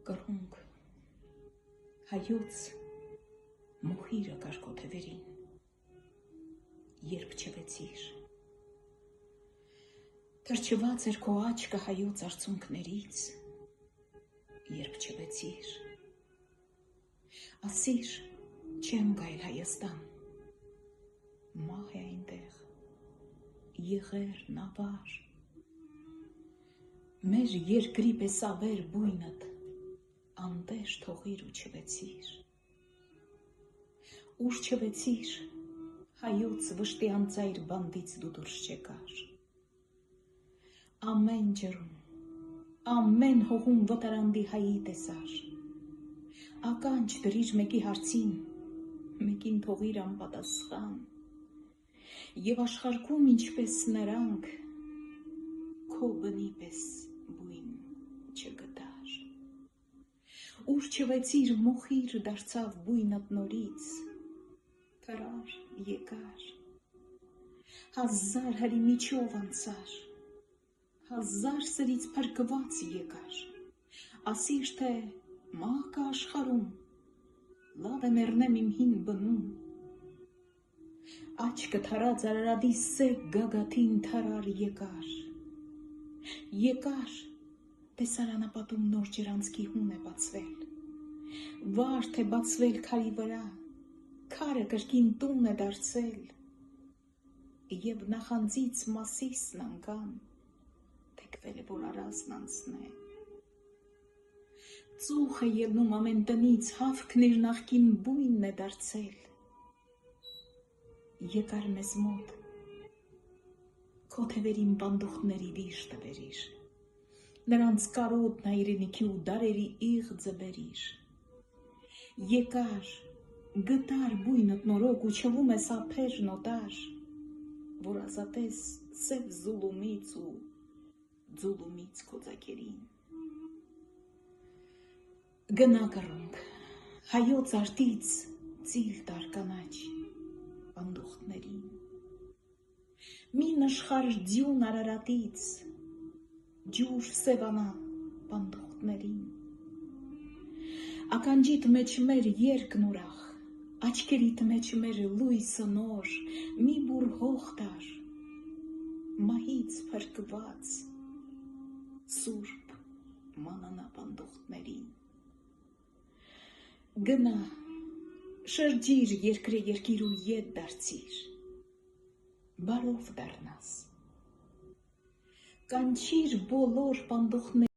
Կռունկ, հայոց մոխիրը կար քո թևերին, երբ չվեցիր, թրջված էր քո աչքը հայոց արցունքներից, երբ չվեցիր, ասիր չեմ գայլ Հայաստան, մահ է այնտեղ, եղեր, նավար, մեր երկրի պես ավեր բույնդ, անտեր թողիր ու չվեցիր, ուր չվեցիր, հայոց վշտի անծայր բանդից դու դուրս չեկար, ամեն ջրում, ամեն հողում վտարանդի հայի տեսար, ականջ դրիր մեկի հարցին, մեկին թողիր անպատասխան, և աշխարհքում ինչպես նրանք, քո բնի պես բույն չգտար, ուր չվեցիր մոխիր դարձավ բույնդ նորից, թռար, եկար, հազար հրի միջով անցար, հազար սրից փրկված եկար, ասիր թե մահ կա աշխարհում, լավ է մեռնեմ իմ հին բնում, աչքը թարած Արարատի սև գագաթին թռար եկար, տեսարանապատում նոր ջրանցքի հուն է բացվել, վարդ է բացվել քարի վրա, քարը կրկին տուն է դարձել, և նախանձից Մասիսն անգամ թեքվել է, որ առազն անցնե, ծուխ է ելնում ամեն տնից, հավքն իր նախկին բույնն է դարձել, եկար մեզ մոտ, քո թևերին բանդուխտների վիշտը բերիր, նրանց կարոտն հայրենիքի ու դարերի իղձը բերիր, եկար, գտար բույնդ նորոգ ու չվում է սափերն օտար, որ ազատես սև զուլումից ու ձուլումից քո ձագերին, գնա կռունկ, հայոց արտից ծիլ տար կանաչ բանդուխտներին, մի նշխար ձյուն Արարատից, ջուր սևանա բանդուխտներին, ականջիդ մեջ մեր երգն ուրախ, աչքերիդ մեջ մեր լույսը նոր, մի բուռ հող տար, մահից փրկված, սուրբ մանանա բանդուխտներին, գնա, շրջիր երկրե երկիր ու ետ դարձիր, բարով դառնաս, կանչիր բոլոր բանդուխտներին,